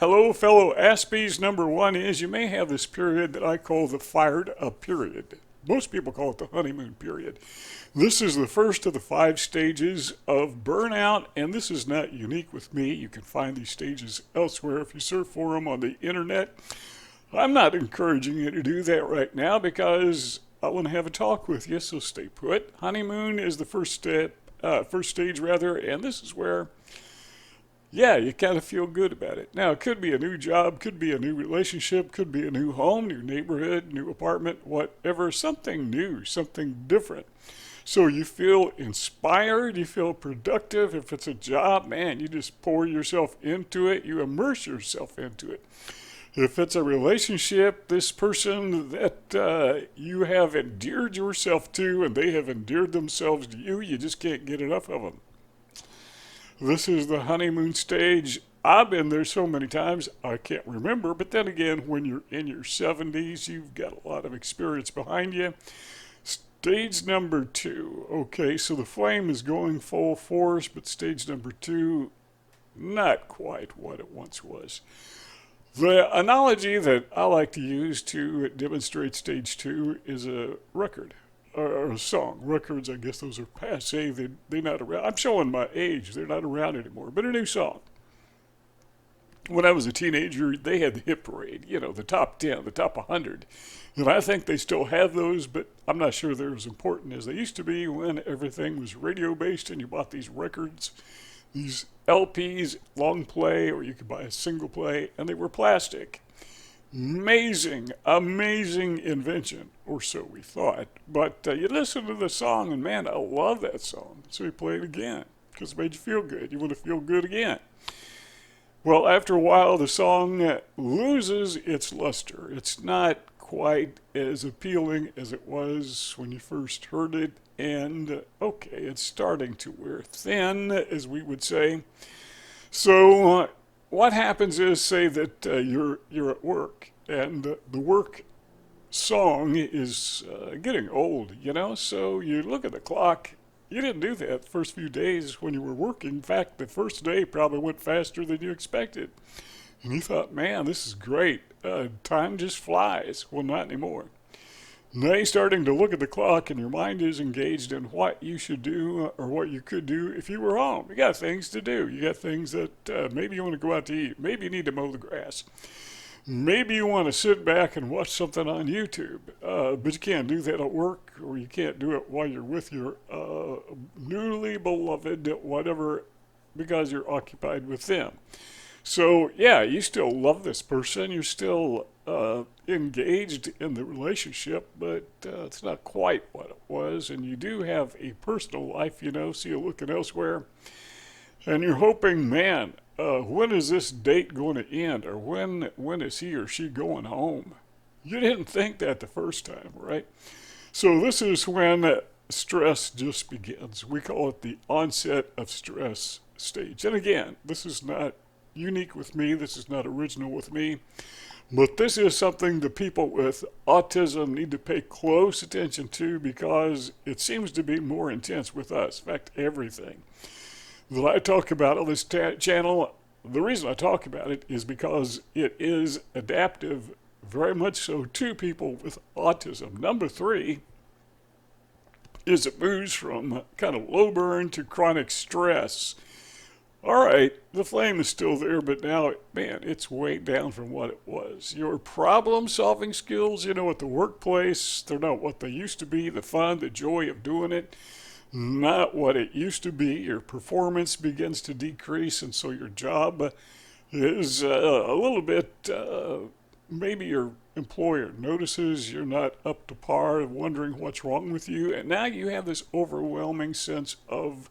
Hello, fellow Aspies. Number one is you may have this period that I call the fired up period. Most people call it the honeymoon period. This is the first of the 5 stages of burnout, and this is not unique with me. You can find these stages elsewhere if you search for them on the internet. I'm not encouraging you to do that right now because I want to have a talk with you, so stay put. Honeymoon is the first stage rather, and this is where you kind of feel good about it. Now, it could be a new job, could be a new relationship, could be a new home, new neighborhood, new apartment, whatever, something new, something different. So you feel inspired, you feel productive. If it's a job, man, you just pour yourself into it, you immerse yourself into it. If it's a relationship, this person that you have endeared yourself to and they have endeared themselves to you, you just can't get enough of them. This is the honeymoon stage. I've been there so many times, I can't remember. But then again, when you're in your 70s, you've got a lot of experience behind you. Stage number 2. Okay, so the flame is going full force, but stage number 2, not quite what it once was. The analogy that I like to use to demonstrate stage 2 is a record. Or a song. Records, I guess those are passe. They're not around. I'm showing my age. They're not around anymore. But a new song. When I was a teenager, they had the hit parade. You know, the top 10, the top 100. And I think they still have those, but I'm not sure they're as important as they used to be when everything was radio-based and you bought these records, these LPs, long play, or you could buy a single play, and they were plastic. Amazing invention, or so we thought. But you listen to the song, and man, I love that song. So we play it again because it made you feel good. You want to feel good again. Well, after a while, the song loses its luster. It's not quite as appealing as it was when you first heard it. And okay, it's starting to wear thin, as we would say. So what happens is, say that you're at work, and the work song is getting old, so you look at the clock. You didn't do that the first few days when you were working. In fact, the first day probably went faster than you expected. And you thought, man, this is great. Time just flies. Well, not anymore. Now you're starting to look at the clock and your mind is engaged in what you should do or what you could do if you were home. You got things to do. You got things that maybe you want to go out to eat. Maybe you need to mow the grass. Maybe you want to sit back and watch something on YouTube. But you can't do that at work, or you can't do it while you're with your newly beloved whatever, because you're occupied with them. So, you still love this person. You're still engaged in the relationship, but it's not quite what it was. And you do have a personal life, so you're looking elsewhere. And you're hoping, man, when is this date going to end? Or when is he or she going home? You didn't think that the first time, right? So this is when stress just begins. We call it the onset of stress stage. And again, this is not unique with me. This is not original with me. But this is something the people with autism need to pay close attention to because it seems to be more intense with us. In fact, everything that I talk about on this channel, the reason I talk about it is because it is adaptive, very much so, to people with autism. Number 3 is it moves from kind of low burn to chronic stress. All right, the flame is still there, but now, man, it's way down from what it was. Your problem-solving skills, at the workplace, they're not what they used to be. The fun, the joy of doing it, not what it used to be. Your performance begins to decrease, and so your job is a little bit, maybe your employer notices you're not up to par, wondering what's wrong with you, and now you have this overwhelming sense of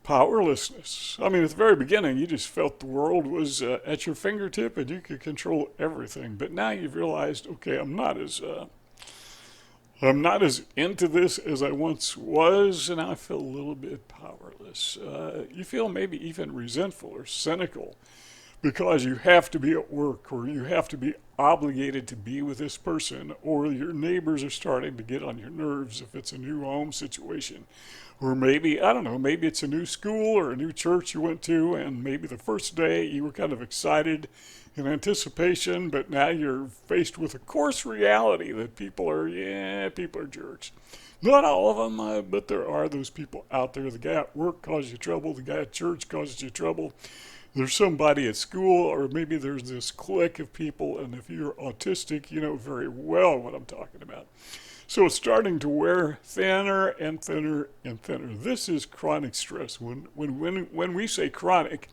powerlessness. I mean, at the very beginning, you just felt the world was at your fingertip and you could control everything. But now you've realized, okay, I'm not as into this as I once was, and I feel a little bit powerless. You feel maybe even resentful or cynical. because you have to be at work or you have to be obligated to be with this person, or your neighbors are starting to get on your nerves if it's a new home situation. Or maybe, I don't know, maybe it's a new school or a new church you went to, and maybe the first day you were kind of excited in anticipation, but now you're faced with a coarse reality that people are jerks. Not all of them, but there are those people out there. The guy at work causes you trouble, the guy at church causes you trouble. There's somebody at school, or maybe there's this clique of people, and if you're autistic, you know very well what I'm talking about. So it's starting to wear thinner and thinner and thinner. This is chronic stress. When we say chronic,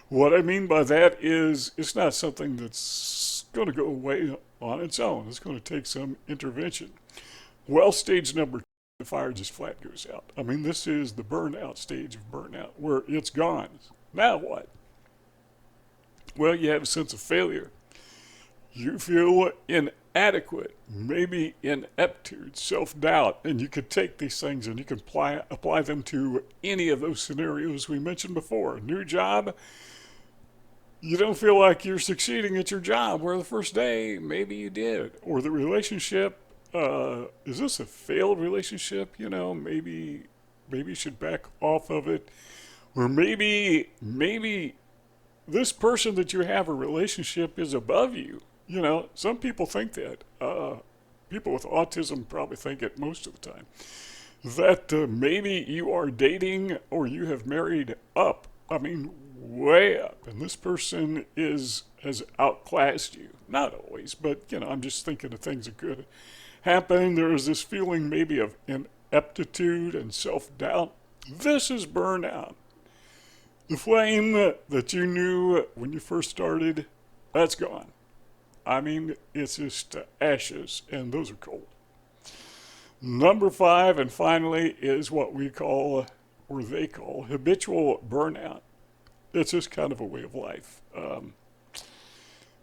what I mean by that is it's not something that's going to go away on its own. It's going to take some intervention. Well, stage number two, the fire just flat goes out. I mean, this is the burnout stage of burnout, where it's gone. Now what? Well, you have a sense of failure. You feel inadequate, maybe ineptitude, self-doubt, and you could take these things and you can apply them to any of those scenarios we mentioned before. New job, you don't feel like you're succeeding at your job, where the first day maybe you did. Or the relationship, is this a failed relationship? You know, maybe you should back off of it. Or maybe this person that you have a relationship is above you. You know, some people think that. People with autism probably think it most of the time. That maybe you are dating or you have married up. I mean, way up. And this person has outclassed you. Not always, but, you know, I'm just thinking of things that could happen. There is this feeling maybe of ineptitude and self-doubt. This is burnout. The flame that you knew when you first started, that's gone. I mean, it's just ashes, and those are cold. Number 5, and finally, is what we call, or they call, habitual burnout. It's just kind of a way of life.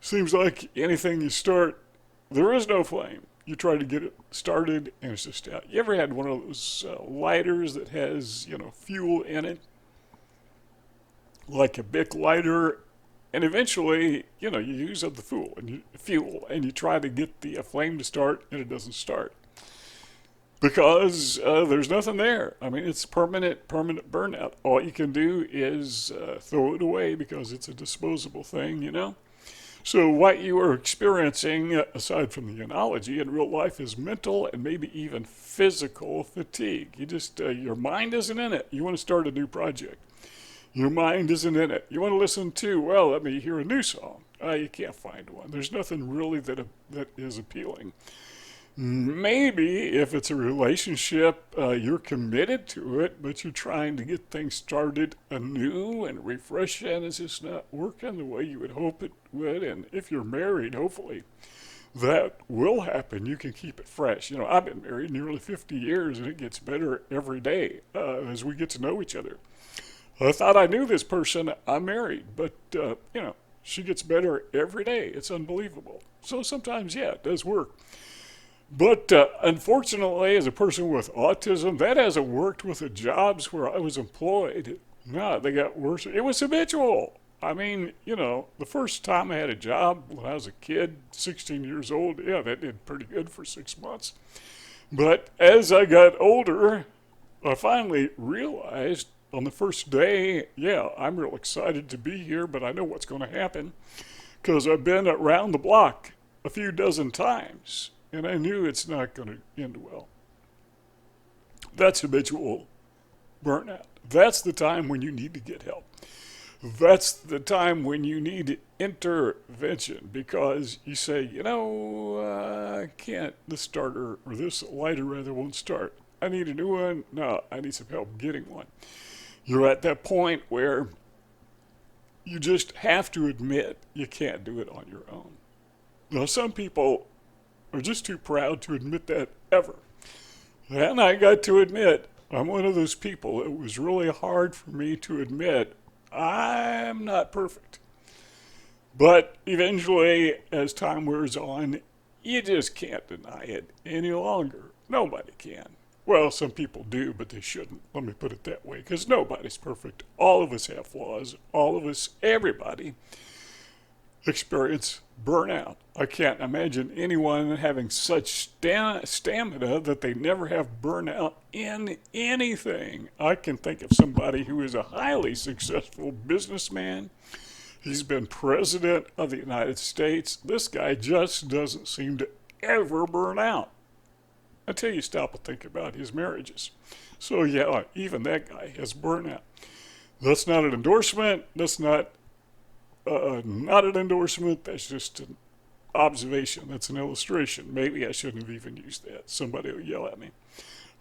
Seems like anything you start, there is no flame. You try to get it started, and it's just out. You ever had one of those lighters that has, you know, fuel in it? Like a Bic lighter, and eventually, you know, you use up the fuel, and you try to get the flame to start, and it doesn't start because there's nothing there. I mean, it's permanent burnout. All you can do is throw it away because it's a disposable thing, you know. So what you are experiencing, aside from the analogy in real life, is mental and maybe even physical fatigue. You just your mind isn't in it. You want to start a new project. Your mind isn't in it. You want to listen to, well, let me hear a new song. You can't find one. There's nothing really that is appealing. Maybe if it's a relationship, you're committed to it, but you're trying to get things started anew and refresh, and it's just not working the way you would hope it would. And if you're married, hopefully that will happen. You can keep it fresh. You know, I've been married nearly 50 years, and it gets better every day as we get to know each other. I thought I knew this person I'm married, but, you know, she gets better every day. It's unbelievable. So sometimes, yeah, it does work. But unfortunately, as a person with autism, that hasn't worked with the jobs where I was employed. No, they got worse. It was habitual. I mean, you know, the first time I had a job when I was a kid, 16 years old, yeah, that did pretty good for 6 months. But as I got older, I finally realized on the first day, yeah, I'm real excited to be here, but I know what's going to happen because I've been around the block a few dozen times, and I knew it's not going to end well. That's habitual burnout. That's the time when you need to get help. That's the time when you need intervention because you say, you know, I can't, this starter, or this lighter rather, won't start. I need a new one. No, I need some help getting one. You're at that point where you just have to admit you can't do it on your own. Now, some people are just too proud to admit that ever. And I got to admit, I'm one of those people. It was really hard for me to admit I'm not perfect. But eventually, as time wears on, you just can't deny it any longer. Nobody can. Well, some people do, but they shouldn't. Let me put it that way, because nobody's perfect. All of us have flaws. All of us, everybody. experience burnout. I can't imagine anyone having such stamina that they never have burnout in anything. I can think of somebody who is a highly successful businessman. He's been president of the United States. This guy just doesn't seem to ever burn out until you stop and think about his marriages. So, yeah, even that guy has burnout. That's not an endorsement. That's not an endorsement. That's just an observation. That's an illustration. Maybe I shouldn't have even used that. Somebody will yell at me.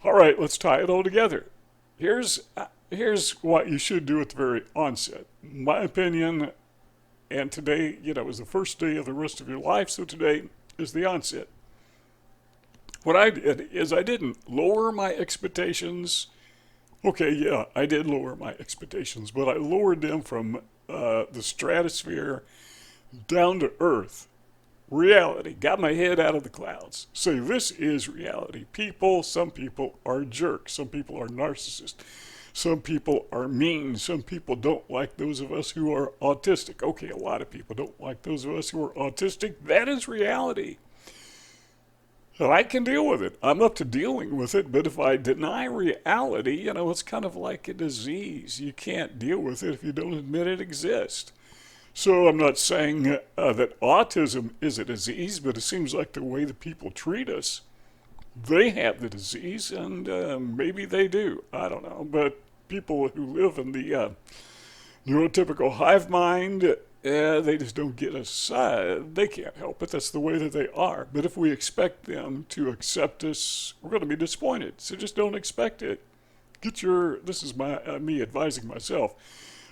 All right, let's tie it all together. Here's what you should do at the very onset. My opinion, and today, is the first day of the rest of your life, so today is the onset. What I did is I didn't lower my expectations. Okay, yeah, I did lower my expectations, but I lowered them from the stratosphere down to earth. Reality. Got my head out of the clouds. Say, this is reality. Some people are jerks. Some people are narcissists. Some people are mean. Some people don't like those of us who are autistic. Okay, a lot of people don't like those of us who are autistic. That is reality. And I can deal with it. I'm up to dealing with it, but if I deny reality, it's kind of like a disease. You can't deal with it if you don't admit it exists. So I'm not saying that autism is a disease, but it seems like the way that people treat us, they have the disease, and maybe they do. I don't know. But people who live in the neurotypical hive mind, they just don't get us. They can't help it. That's the way that they are. But if we expect them to accept us, we're going to be disappointed. So just don't expect it. This is me advising myself.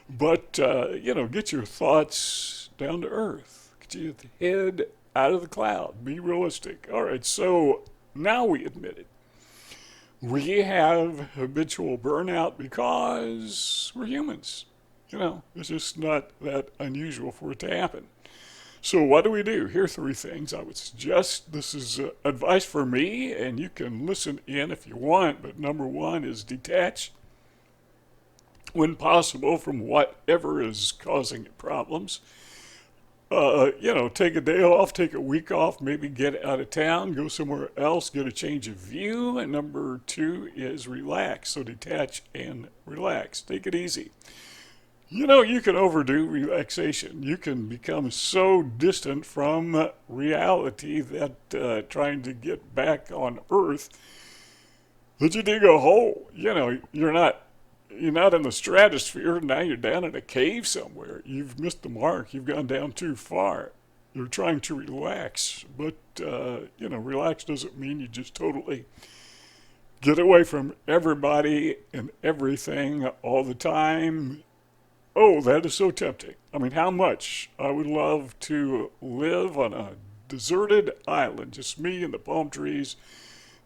But, get your thoughts down to earth. Get your head out of the cloud. Be realistic. All right, so now we admit it. We have habitual burnout because we're humans. It's just not that unusual for it to happen. So what do we do? Here are 3 things I would suggest. This is advice for me, and you can listen in if you want, but number 1 is detach when possible from whatever is causing problems. Take a day off, take a week off, maybe get out of town, go somewhere else, get a change of view. And number 2 is relax. So detach and relax. Take it easy. You can overdo relaxation. You can become so distant from reality that trying to get back on Earth that you dig a hole. You're not in the stratosphere. Now you're down in a cave somewhere. You've missed the mark. You've gone down too far. You're trying to relax, but relax doesn't mean you just totally get away from everybody and everything all the time. Oh, that is so tempting. I mean, how much I would love to live on a deserted island, just me and the palm trees,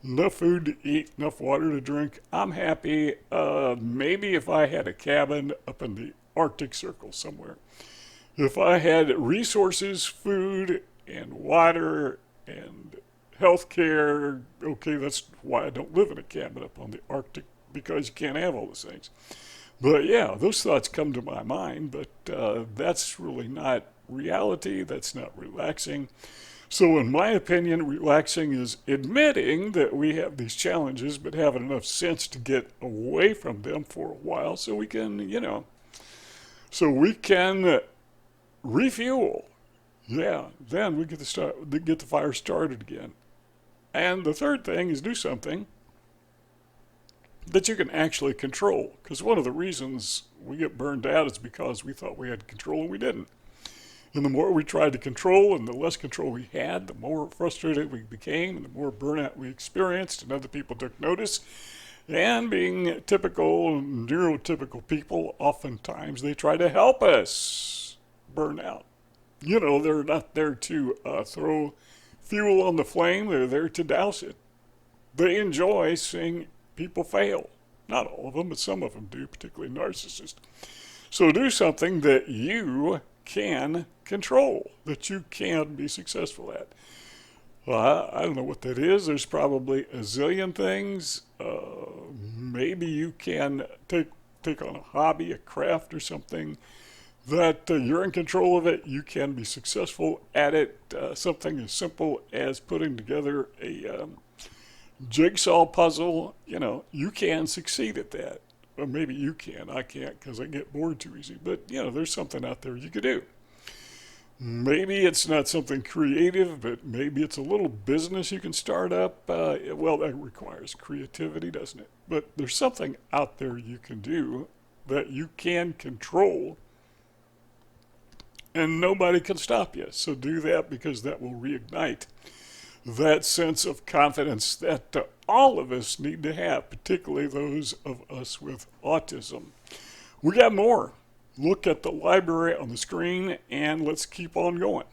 enough food to eat, enough water to drink. I'm happy. Maybe if I had a cabin up in the Arctic Circle somewhere. If I had resources, food, and water, and health care, okay, that's why I don't live in a cabin up on the Arctic, because you can't have all those things. But yeah, those thoughts come to my mind, but that's really not reality. That's not relaxing. So in my opinion, relaxing is admitting that we have these challenges, but having enough sense to get away from them for a while so we can, refuel. Yeah, then we get the fire started again. And the third thing is do something that you can actually control. Because one of the reasons we get burned out is because we thought we had control and we didn't. And the more we tried to control and the less control we had, the more frustrated we became and the more burnout we experienced and other people took notice. And being typical, neurotypical people, oftentimes they try to help us burn out. They're not there to throw fuel on the flame. They're there to douse it. They enjoy seeing people fail. Not all of them, but some of them do, particularly narcissists. So do something that you can control, that you can be successful at. Well, I don't know what that is. There's probably a zillion things. Maybe you can take on a hobby, a craft or something that you're in control of it. You can be successful at it. Something as simple as putting together a jigsaw puzzle, you can succeed at that. Well, maybe you can. I can't because I get bored too easy. But, there's something out there you could do. Maybe it's not something creative, but maybe it's a little business you can start up. Well, that requires creativity, doesn't it? But there's something out there you can do that you can control, and nobody can stop you. So do that, because that will reignite that sense of confidence that all of us need to have, particularly those of us with autism. We got more. Look at the library on the screen, and let's keep on going.